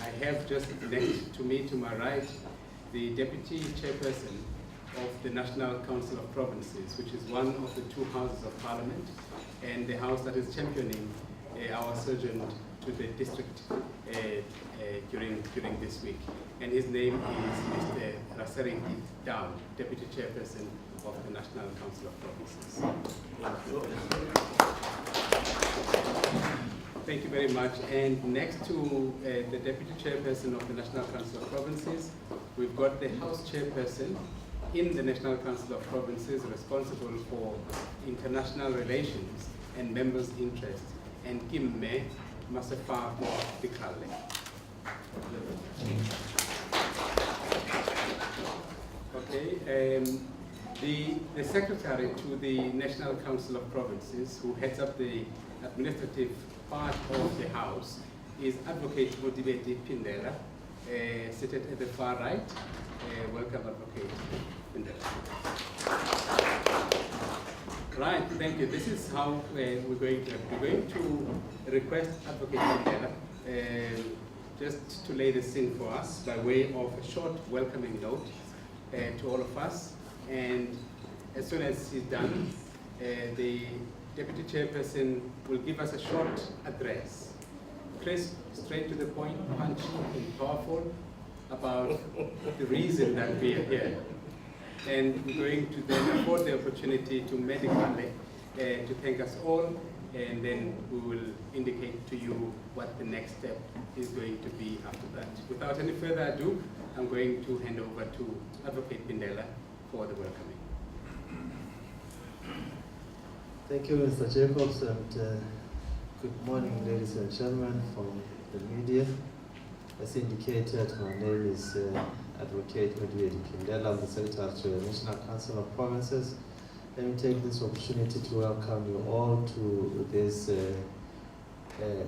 I have just next to me, to my right, the Deputy Chairperson of the National Council of Provinces, which is one of the two houses of Parliament, and the house that is championing our surgeon to the district during this week. And his name is Mr. Rasering Down, Deputy Chairperson of the National Council of Provinces. Thank you very much. And next to the Deputy Chairperson of the National Council of Provinces, we've got the House Chairperson in the National Council of Provinces responsible for international relations and members' interests, and Kimme Masefako Bikale. Okay, the Secretary to the National Council of Provinces, who heads up the administrative part of the House, is Advocate Motiveti Pindela, seated at the far right. Welcome, Advocate Pindela. Right, thank you. This is how we're going to request Advocate Pindela just to lay the scene for us by way of a short welcoming note to all of us. And as soon as he's done, the Deputy Chairperson will give us a short address, crisp, straight to the point, punchy and powerful, about the reason that we are here. And we're going to then afford the opportunity to Medicale to thank us all, and then we will indicate to you what the next step is going to be after that. Without any further ado, I'm going to hand over to Advocate Pindela for the welcoming. Thank you, Mr. Jacobs, and good morning, ladies and gentlemen from the media. As indicated, my name is Advocate Motiveti Pindela. I'm the Secretary to the National Council of Provinces. Let me take this opportunity to welcome you all to this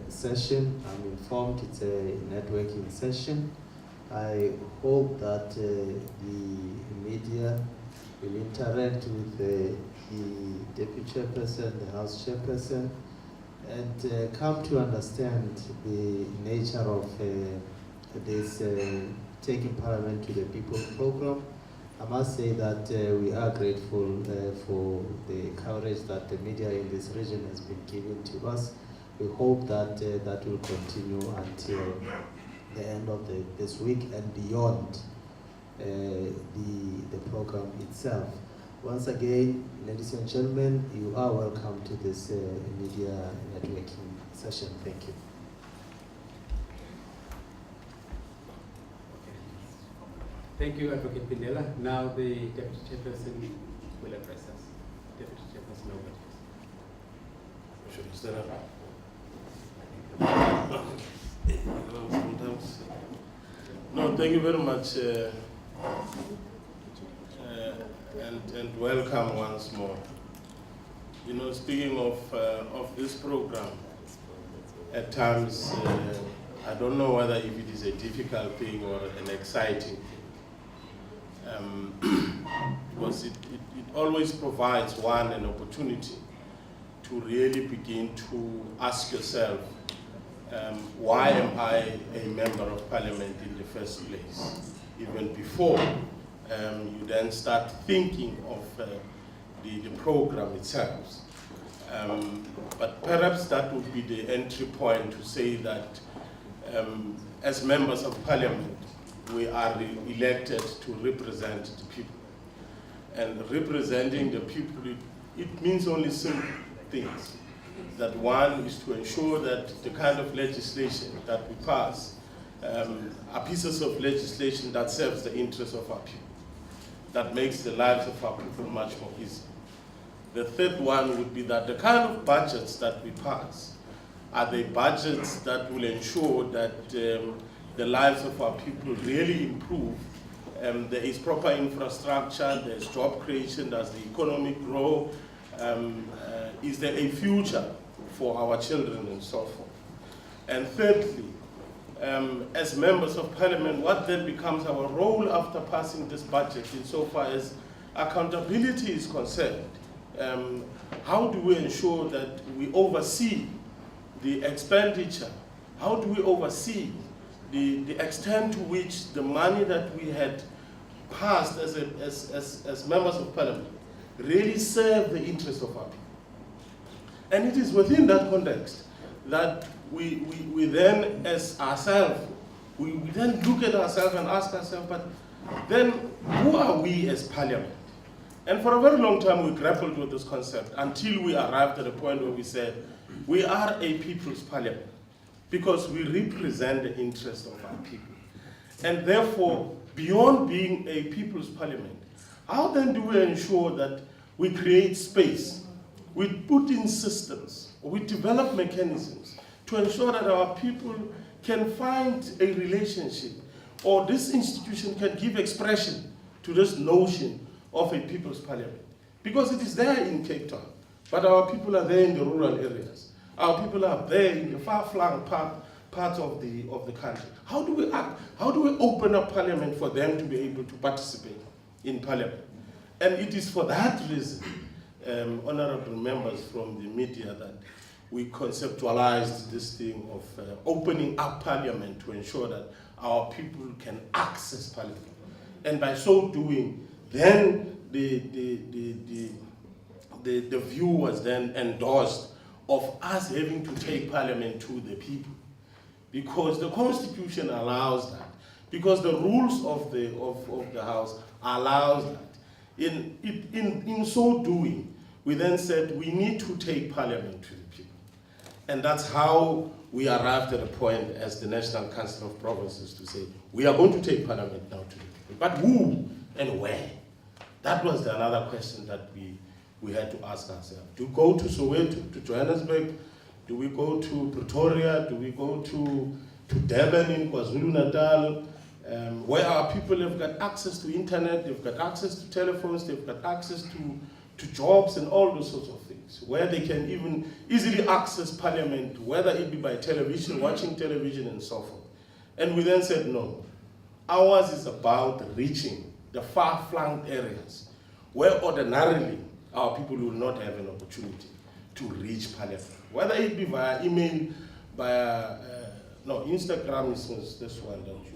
session. I'm informed it's a networking session. I hope that the media will interact with the Deputy Chairperson, the House Chairperson, and come to understand the nature of this Taking Parliament to the People program. I must say that we are grateful for the coverage that the media in this region has been giving to us. We hope that that will continue until the end of this week and beyond the program itself. Once again, ladies and gentlemen, you are welcome to this media networking session. Thank you. Thank you, Advocate Pindela. Now the Deputy Chairperson will address us. Deputy Chairperson, over to you. Should we stand up? Sometimes. No, thank you very much, and welcome once more. You know, speaking of this program, at times I don't know whether if it is a difficult thing or an exciting thing. Because it always provides one an opportunity to really begin to ask yourself, why am I a member of Parliament in the first place? Even before you then start thinking of the program itself. But perhaps that would be the entry point to say that as members of Parliament, we are elected to represent the people. And representing the people, it means only simple things. That one is to ensure that the kind of legislation that we pass are pieces of legislation that serves the interests of our people, that makes the lives of our people much more easy. The third one would be that the kind of budgets that we pass are the budgets that will ensure that the lives of our people really improve. There is proper infrastructure, there's job creation, does the economy grow, is there a future for our children and so forth. And thirdly, as members of Parliament, what then becomes our role after passing this budget insofar as accountability is concerned? How do we ensure that we oversee the expenditure? How do we oversee the extent to which the money that we had passed as members of parliament really served the interests of our people. And it is within that context that we then, as ourselves, we then look at ourselves and ask ourselves, but then who are we as parliament? And for a very long time we grappled with this concept until we arrived at a point where we said, we are a people's parliament because we represent the interests of our people. And therefore, beyond being a people's parliament, how then do we ensure that we create space, we put in systems, we develop mechanisms to ensure that our people can find a relationship, or this institution can give expression to this notion of a people's parliament? Because it is there in Cape Town, but our people are there in the rural areas. Our people are there in the far-flung parts of the country. How do we act? How do we open up parliament for them to be able to participate in parliament? And it is for that reason, honorable members from the media, that we conceptualized this thing of opening up parliament to ensure that our people can access parliament. And by so doing, then the view was then endorsed of us having to take parliament to the people, because the constitution allows that, because the rules of the house allows that. In so doing, we then said we need to take parliament to the people. And that's how we arrived at a point as the National Council of Provinces to say, we are going to take parliament now to the people. But who and where? That was another question that we had to ask ourselves. Do we go to Soweto, to Johannesburg? Do we go to Pretoria? Do we go to Durban in KwaZulu-Natal? Where our people have got access to internet, they've got access to telephones, they've got access to jobs and all those sorts of things, where they can even easily access parliament, whether it be by television, watching television and so forth. And we then said, no, ours is about reaching the far-flung areas where ordinarily our people will not have an opportunity to reach parliament, whether it be via email, via, no, Instagram is this one, don't you?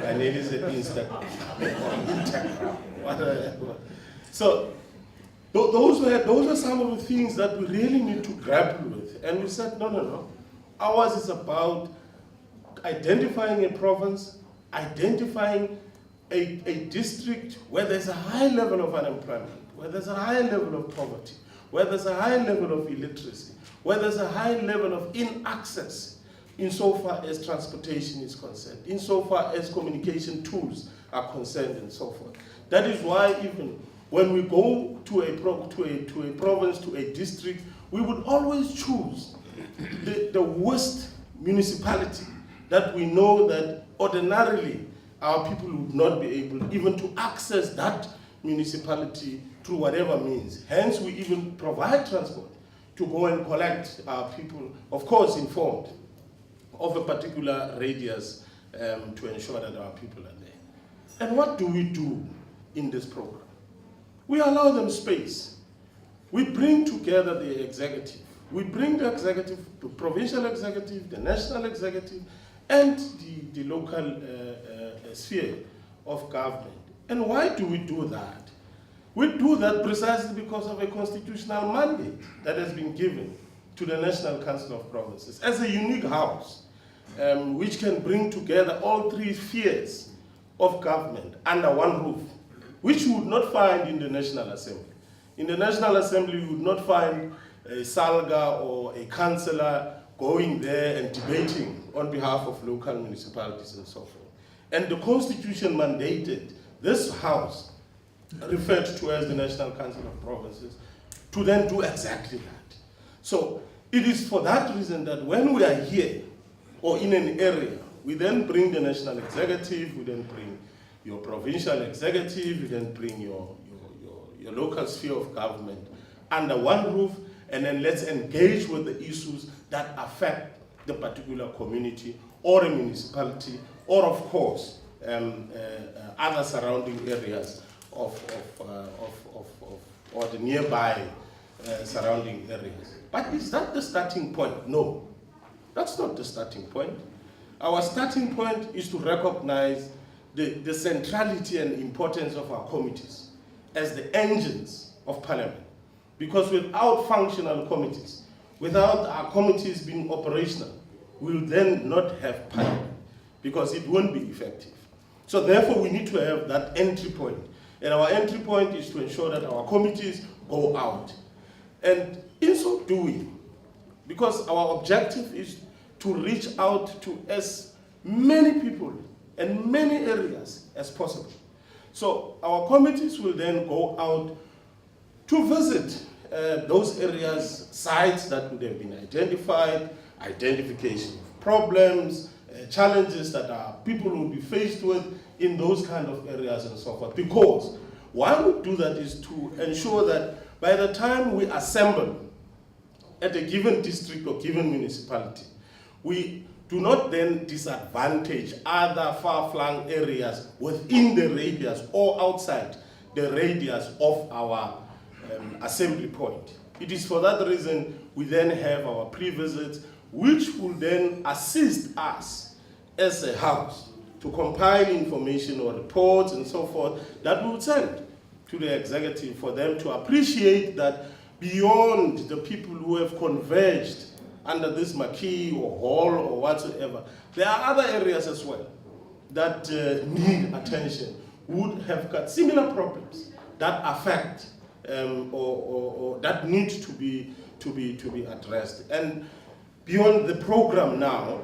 And it is an Instagram, whatever. So those are some of the things that we really need to grapple with. And we said, no. Ours is about identifying a province, identifying a district where there's a high level of unemployment, where there's a high level of poverty, where there's a high level of illiteracy, where there's a high level of inaccess insofar as transportation is concerned, insofar as communication tools are concerned and so forth. That is why even when we go to a province, to a district, we would always choose the worst municipality that we know that ordinarily our people would not be able even to access that municipality through whatever means. Hence, we even provide transport to go and collect our people, of course informed of a particular radius to ensure that our people are there. And what do we do in this program? We allow them space. We bring together the executive. We bring the executive, the provincial executive, the national executive, and the local sphere of government. And why do we do that? We do that precisely because of a constitutional mandate that has been given to the National Council of Provinces as a unique house, which can bring together all three spheres of government under one roof, which you would not find in the National Assembly. In the National Assembly, you would not find a Salga or a councillor going there and debating on behalf of local municipalities and so forth. And the Constitution mandated this house, referred to as the National Council of Provinces, to then do exactly that. So it is for that reason that when we are here, or in an area, we then bring the national executive, we then bring your provincial executive, we then bring your local sphere of government under one roof, and then let's engage with the issues that affect the particular community or a municipality, or of course, other surrounding areas or the nearby surrounding areas. But is that the starting point? No. That's not the starting point. Our starting point is to recognize the centrality and importance of our committees as the engines of Parliament. Because without functional committees, without our committees being operational, we'll then not have Parliament, because it won't be effective. So therefore we need to have that entry point. And our entry point is to ensure that our committees go out. And in so doing, because our objective is to reach out to as many people and many areas as possible. So our committees will then go out to visit those areas, sites that would have been identified, identification of problems, challenges that our people will be faced with in those kind of areas and so forth. Because why we do that is to ensure that by the time we assemble at a given district or given municipality, we do not then disadvantage other far-flung areas within the radius or outside the radius of our assembly point. It is for that reason we then have our pre-visits, which will then assist us as a house to compile information or reports and so forth that we will send to the executive for them to appreciate that beyond the people who have converged under this marquee or hall or whatsoever, there are other areas as well that need attention, would have got similar problems that affect or that need to be addressed. And beyond the program now,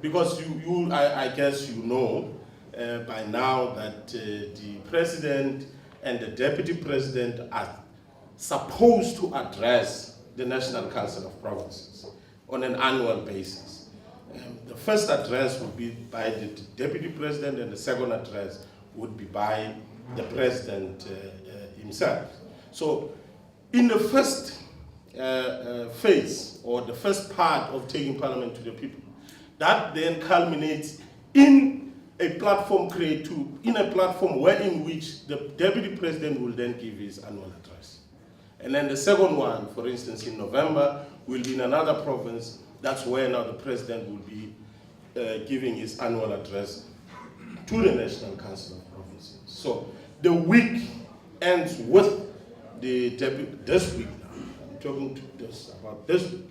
because I guess you know by now that the president and the deputy president are supposed to address the National Council of Provinces on an annual basis. The first address would be by the deputy president, and the second address would be by the president himself. So in the first phase, or the first part of taking Parliament to the people, that then culminates in a platform in a platform wherein which the deputy president will then give his annual address. And then the second one, for instance, in November, will be in another province. That's where now the president will be giving his annual address to the National Council of Provinces. So the week ends with the deputy, this week now, I'm talking about this week.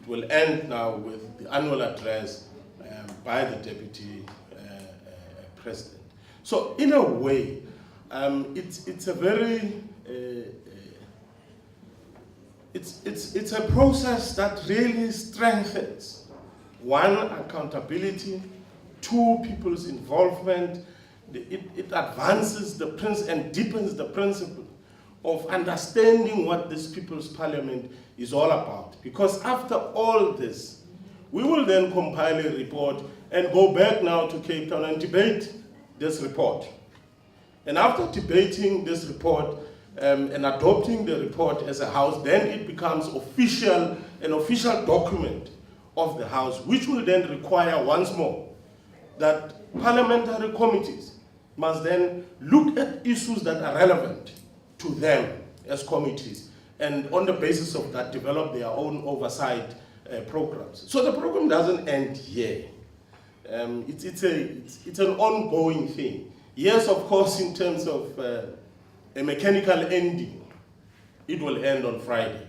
It will end now with the annual address by the deputy president. So in a way, it's a very, it's a process that really strengthens, one, accountability, two, people's involvement. It advances the principle and deepens the principle of understanding what this People's Parliament is all about. Because after all this, we will then compile a report and go back now to Cape Town and debate this report. And after debating this report and adopting the report as a house, then it becomes an official document of the house, which will then require once more that parliamentary committees must then look at issues that are relevant to them as committees, and on the basis of that develop their own oversight programs. So the program doesn't end here. It's an ongoing thing. Yes, of course, in terms of a mechanical ending, it will end on Friday.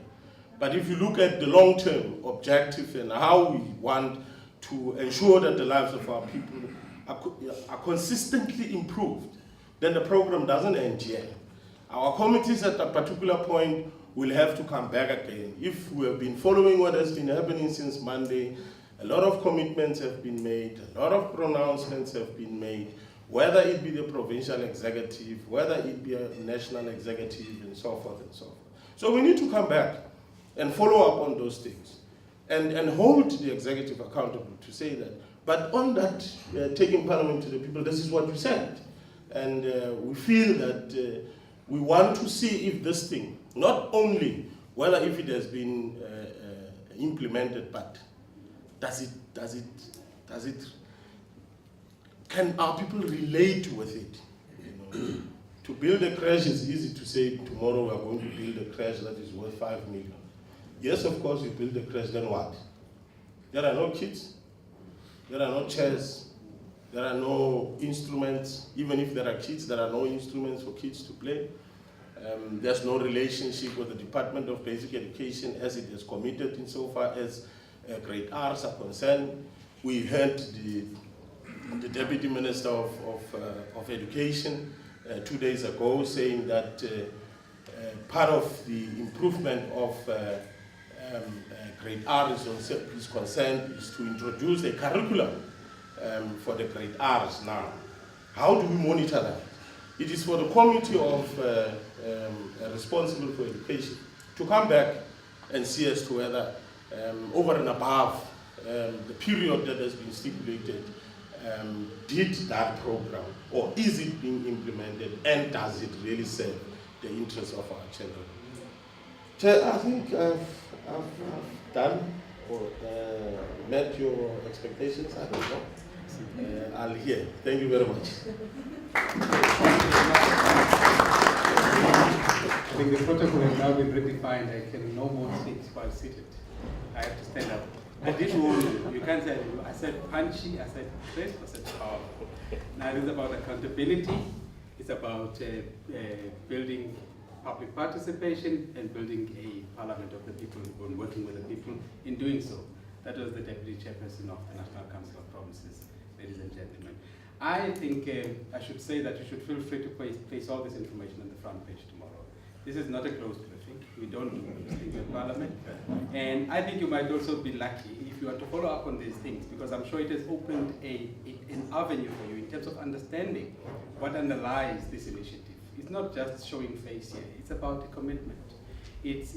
But if you look at the long-term objective and how we want to ensure that the lives of our people are consistently improved, then the program doesn't end here. Our committees at a particular point will have to come back again. If we have been following what has been happening since Monday, a lot of commitments have been made, a lot of pronouncements have been made, whether it be the provincial executive, whether it be a national executive, and so forth and so forth. So we need to come back and follow up on those things and hold the executive accountable to say that. But on that, taking Parliament to the people, this is what we said. And we feel that we want to see if this thing, not only whether if it has been implemented, but can our people relate with it? You know, to build a crash is easy to say tomorrow we are going to build a crash that is worth 5 million. Yes, of course, you build a crash, then what? There are no kids, there are no chairs, there are no instruments. Even if there are kids, there are no instruments for kids to play. There's no relationship with the Department of Basic Education as it is committed insofar as grade R's are concerned. We heard the Deputy Minister of Education 2 days ago saying that part of the improvement of grade R is concerned is to introduce a curriculum for the grade R's now. How do we monitor that? It is for the committee of responsible for education to come back and see as to whether over and above the period that has been stipulated, did that program, or is it being implemented, and does it really serve the interests of our children? Chair, I think I've done or met your expectations. I don't know. I'll hear. Thank you very much. I think the protocol has now been redefined. I can no more sit while seated. I have to stand up. I didn't warn you. You can't say, I said punchy, I said crisp, I said powerful. Now it is about accountability. It's about building public participation and building a parliament of the people and working with the people in doing so. That was the Deputy Chairperson of the National Council of Provinces, ladies and gentlemen. I think I should say that you should feel free to place all this information on the front page tomorrow. This is not a closed briefing. We don't do this thing in Parliament. And I think you might also be lucky if you are to follow up on these things, because I'm sure it has opened an avenue for you in terms of understanding what underlies this initiative. It's not just showing face here. It's about a commitment. It's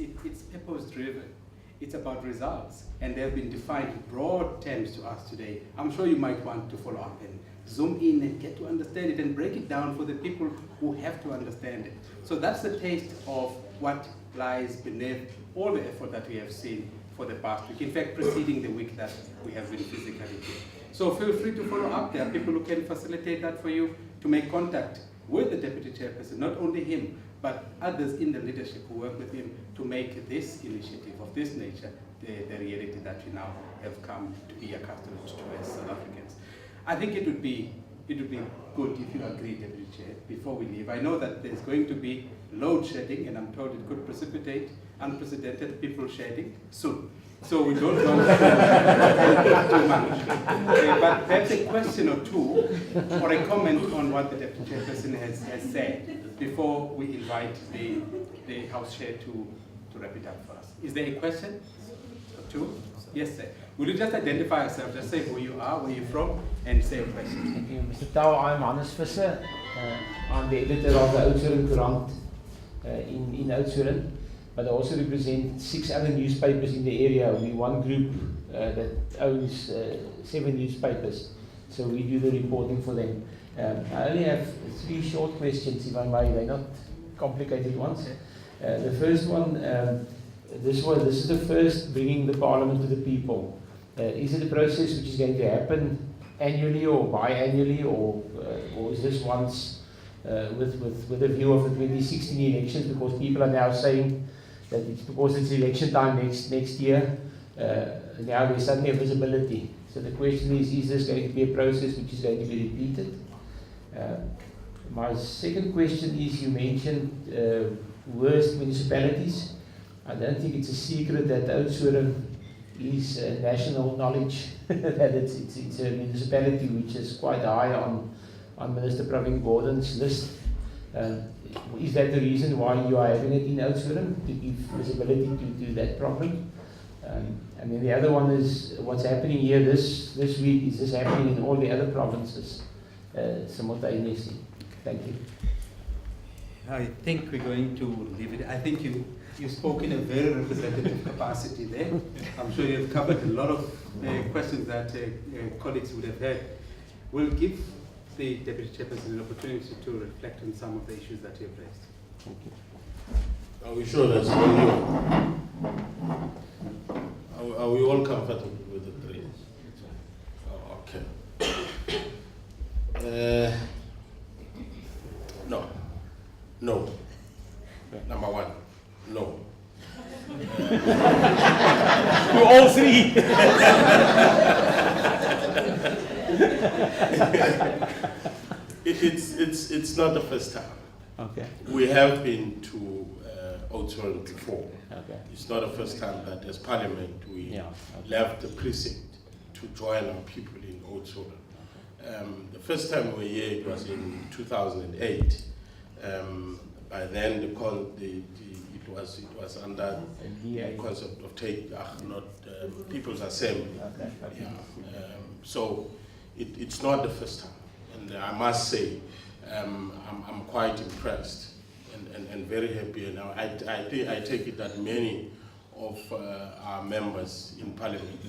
purpose-driven. It's about results. And they have been defined in broad terms to us today. I'm sure you might want to follow up and zoom in and get to understand it and break it down for the people who have to understand it. So that's the taste of what lies beneath all the effort that we have seen for the past week. In fact, preceding the week that we have been physically here. So feel free to follow up. There are people who can facilitate that for you, to make contact with the Deputy Chairperson, not only him, but others in the leadership who work with him to make this initiative of this nature the reality that we now have come to be accustomed to as South Africans. I think it would be good if you agree, Deputy Chair, before we leave. I know that there's going to be load shedding, and I'm told it could precipitate unprecedented people shedding soon. So we don't want to too much. But perhaps a question or two, or a comment on what the Deputy Chairperson has said before we invite the House Chair to wrap it up for us. Is there a question or two? Yes, sir. Will you just identify yourself, just say who you are, where you're from, and say a question? Thank you, Mr. Tau. I'm Hannes Visser. I'm the editor of the Oudtshoorn Courant in Oudtshoorn, but I also represent 6 other newspapers in the area. We're one group that owns 7 newspapers, so we do the reporting for them. I only have 3 short questions, if I may. They're not complicated ones. The first one, this is the first bringing the Parliament to the people. Is it a process which is going to happen annually or biannually, or is this once with a view of the 2016 elections? Because people are now saying that it's because it's election time next year, now there's suddenly a visibility. So the question is this going to be a process which is going to be repeated? My second question is, you mentioned worst municipalities. I don't think it's a secret that Oudtshoorn is national knowledge, that it's a municipality which is quite high on Minister Pravin Gordhan's list. Is that the reason why you are having it in Oudtshoorn, to give visibility to that problem? And then the other one is what's happening here this week. Is this happening in all the other provinces simultaneously? Thank you. I think we're going to leave it. I think you spoke in a very representative capacity there. I'm sure you've covered a lot of questions that colleagues would have had. We'll give the Deputy Chairperson an opportunity to reflect on some of the issues that you've raised. Thank you. Are we sure that's all you? Are we all comfortable with the 3? Oh, okay. No. Number 1, no. To all three. It's not the first time. Okay. We have been to Oudtshoorn before. Okay. It's not the first time that as Parliament we Yeah. Okay. left the precinct to join our people in Oudtshoorn. The first time we were here, it was in 2008. By then, it was under the concept of People's Assembly. Okay. Yeah. So it's not the first time, and I must say, I'm quite impressed and very happy. And I take it that many of our members in Parliament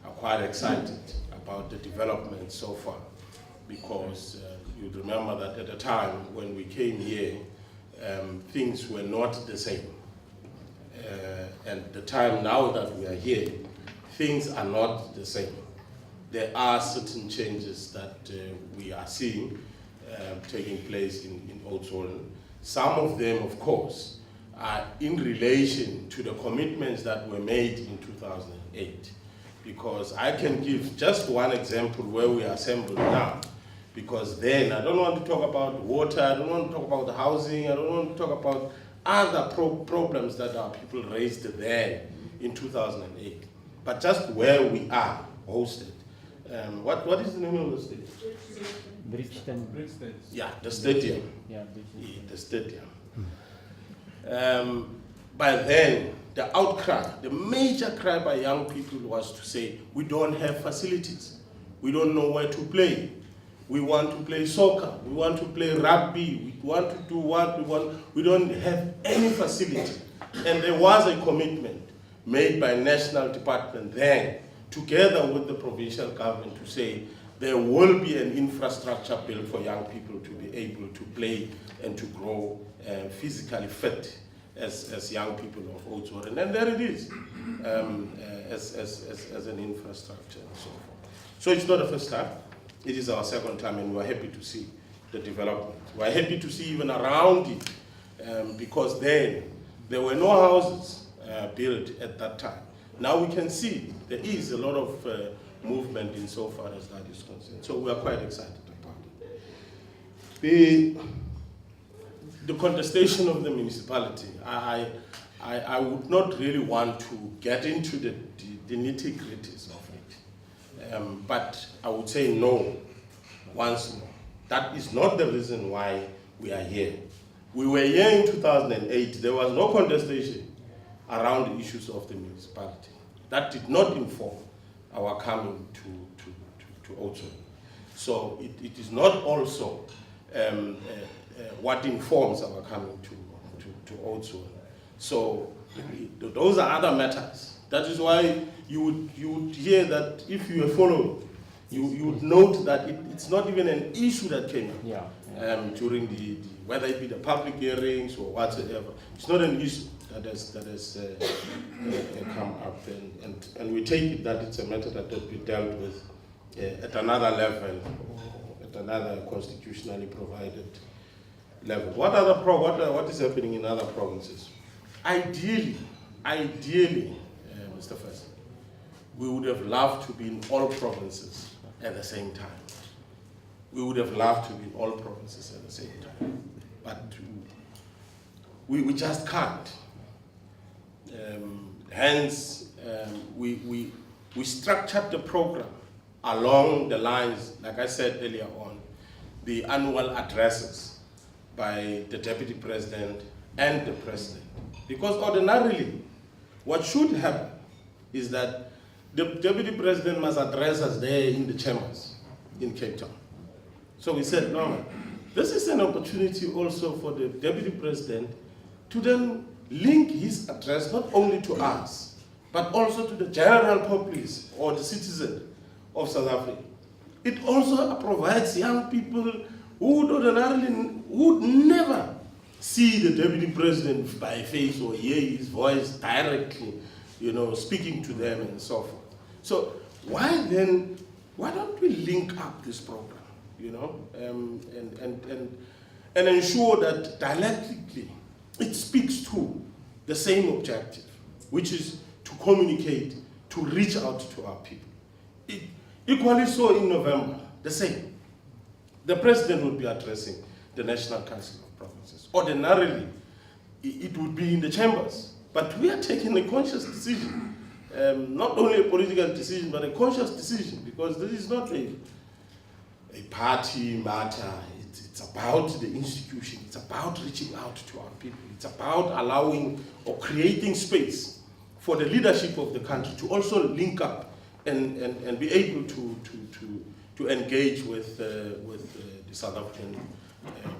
are quite excited about the development so far, because you remember that at the time when we came here, things were not the same. And the time now that we are here, things are not the same. There are certain changes that we are seeing taking place in Oudtshoorn. Some of them, of course, are in relation to the commitments that were made in 2008. Because I can give just one example where we are assembled now. Because then I don't want to talk about water, I don't want to talk about housing, I don't want to talk about other problems that our people raised there in 2008. But just where we are hosted. What is the name of the stadium? Bridgeton. Yeah, the stadium. Yeah, Bridgeton. Yeah, the stadium. By then, the outcry, the major cry by young people was to say, we don't have facilities. We don't know where to play. We want to play soccer. We want to play rugby. We want to do what we want. We don't have any facility. And there was a commitment made by national department then, together with the provincial government, to say there will be an infrastructure built for young people to be able to play and to grow physically fit as young people of Oudtshoorn. And there it is, as an infrastructure and so forth. So it's not the first time. It is our second time, and we're happy to see the development. We're happy to see even around it, because then there were no houses built at that time. Now we can see there is a lot of movement in so far as that is concerned. So we are quite excited about it. The contestation of the municipality, I would not really want to get into the nitty-gritties of it. But I would say no, once more. That is not the reason why we are here. We were here in 2008. There was no contestation around the issues of the municipality. That did not inform our coming to Oudtshoorn. So it is not also what informs our coming to Oudtshoorn. So those are other matters. That is why you would hear that if you are following, you would note that it's not even an issue that came up during the whether it be the public hearings or whatsoever. It's not an issue that has come up, and we take it that it's a matter that will be dealt with at another level, or at another constitutionally provided level. What is happening in other provinces? Ideally, Mr. First, we would have loved to be in all provinces at the same time. We would have loved to be in all provinces at the same time. But we just can't. Hence, we structured the program along the lines, like I said earlier on, the annual addresses by the Deputy President and the President. Because ordinarily, what should happen is that the Deputy President must address us there in the chambers in Cape Town. So we said, no, this is an opportunity also for the Deputy President to then link his address not only to us, but also to the general populace or the citizen of South Africa. It also provides young people who would never see the Deputy President by face or hear his voice directly, speaking to them and so forth. So why don't we link up this program, and ensure that dialectically it speaks to the same objective, which is to communicate, to reach out to our people. Equally so in November, the same. The president will be addressing the National Council of Provinces. Ordinarily, it would be in the chambers, but we are taking a conscious decision, not only a political decision, but a conscious decision, because this is not a party matter. It's about the institution. It's about reaching out to our people. It's about allowing or creating space for the leadership of the country to also link up and be able to engage with the South African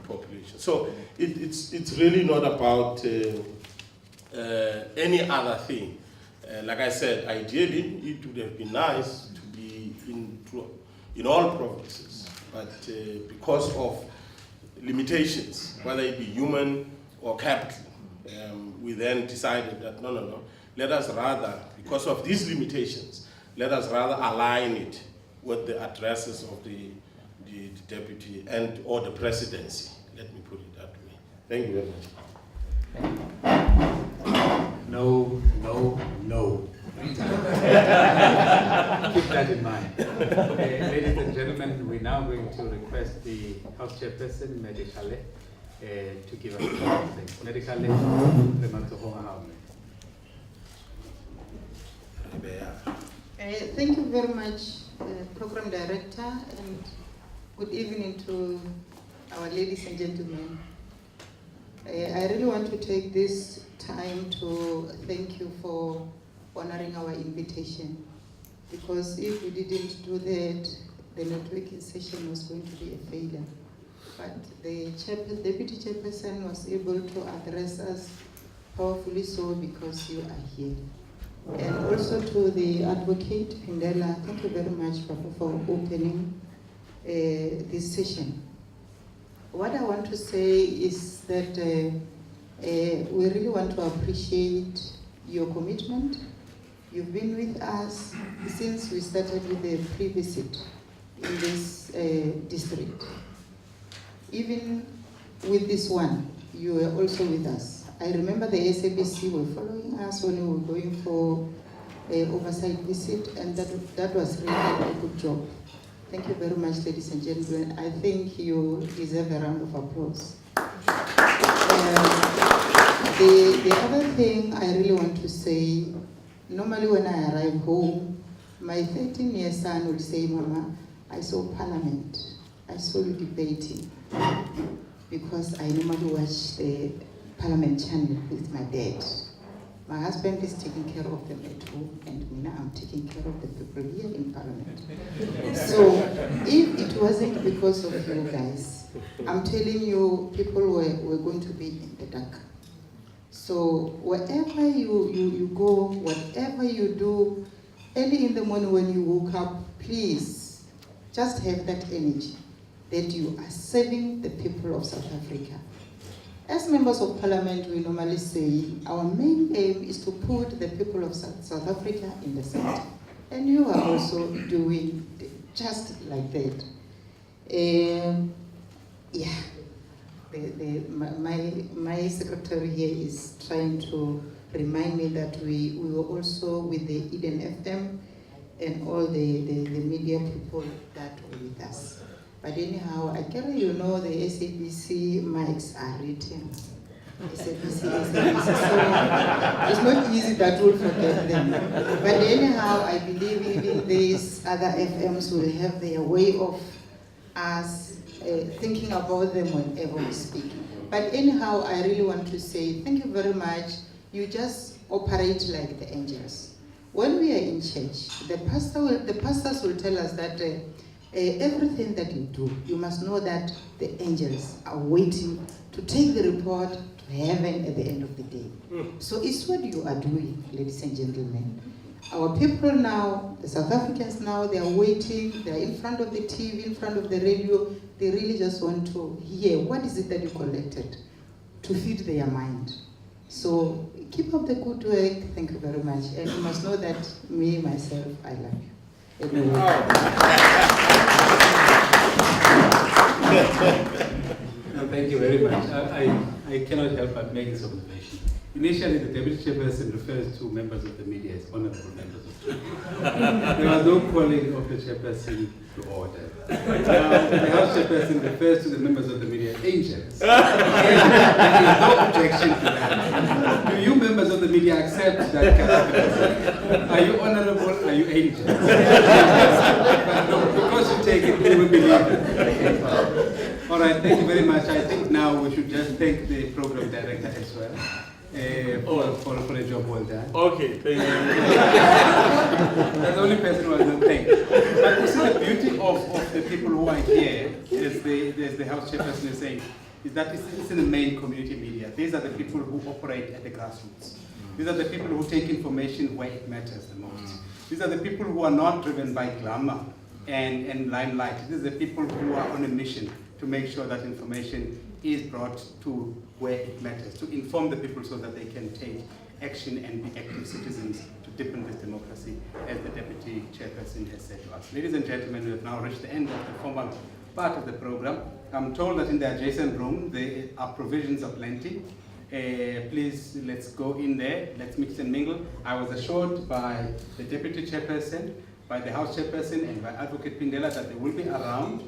population. So it's really not about any other thing. Like I said, ideally it would have been nice to be in all provinces, but because of limitations, whether it be human or capital, we then decided that no, let us rather, because of these limitations, let us rather align it with the addresses of the deputy and or the presidency. Let me put it that way. Thank you very much. No. Keep that in mind. Ladies and gentlemen, we're now going to request the House Chairperson, Medikale, to give us a comment. Medikale, thank you very much, Program Director, and good evening to our ladies and gentlemen. I really want to take this time to thank you for honoring our invitation, because if we didn't do that, the networking session was going to be a failure. But the Deputy Chairperson was able to address us powerfully so because you are here. And also to the Advocate Pindela, thank you very much, Papa, for opening this session. What I want to say is that we really want to appreciate your commitment. You've been with us since we started with the pre-visit in this district. Even with this one, you were also with us. I remember the SABC were following us when we were going for an oversight visit, and that was really a good job. Thank you very much, ladies and gentlemen. I think you deserve a round of applause. The other thing I really want to say, normally when I arrive home, my 13-year son will say, Mama, I saw Parliament. I saw you debating. Because I normally watch the Parliament channel with my dad. My husband is taking care of them at home, and now I'm taking care of the people here in Parliament. So if it wasn't because of you guys, I'm telling you, people were going to be in the dark. So wherever you go, whatever you do, early in the morning when you woke up, please just have that energy that you are serving the people of South Africa. As members of Parliament, we normally say our main aim is to put the people of South Africa in the center. And you are also doing just like that. My secretary here is trying to remind me that we were also with the Eden FM and all the media people that were with us. But anyhow, I carry you know the SABC mics are written. SABC. So it's not easy that we'll forget them. But anyhow, I believe even these other FMs will have their way of us thinking about them whenever we speak. But anyhow, I really want to say thank you very much. You just operate like the angels. When we are in church, the pastors will tell us that everything that you do, you must know that the angels are waiting to take the report to heaven at the end of the day. So it's what you are doing, ladies and gentlemen. Our people now, the South Africans now, they are waiting, they are in front of the TV, in front of the radio. They really just want to hear what is it that you collected to feed their mind. So keep up the good work. Thank you very much. And you must know that me, myself, I love you. No, thank you very much. I cannot help but make this observation. Initially, the deputy chairperson refers to members of the media as honorable members of the media. There was no calling of the chairperson to order. Now, the House chairperson refers to the members of the media as angels. There is no objection to that. Do you members of the media accept that category? Are you honorable? Are you angels? But no, because you take it, we will believe it. All right, thank you very much. I think now we should just thank the program director as well. For a job well done. Okay, thank you. That's the only person who has not thanked. But you see the beauty of the people who are here, as the House chairperson is saying, is that it's in the main community media. These are the people who operate at the grassroots. These are the people who take information where it matters the most. These are the people who are not driven by glamour and limelight. These are the people who are on a mission to make sure that information is brought to where it matters, to inform the people so that they can take action and be active citizens to deepen this democracy, as the Deputy Chairperson has said to us. Ladies and gentlemen, we have now reached the end of the formal part of the program. I'm told that in the adjacent room there are provisions of plenty. Please, let's go in there, let's mix and mingle. I was assured by the Deputy Chairperson, by the House Chairperson, and by Advocate Pindela that they will be around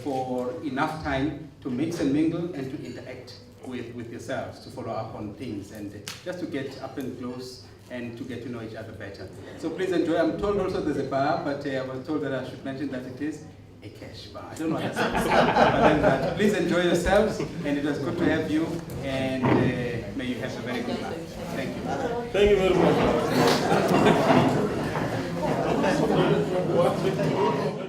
for enough time to mix and mingle and to interact with yourselves, to follow up on things and just to get up and close and to get to know each other better. So please enjoy. I'm told also there's a bar, but I was told that I should mention that it is a cash bar. I don't know what that is. But then, please enjoy yourselves, and it was good to have you, and may you have a very good night. Thank you. Thank you very much.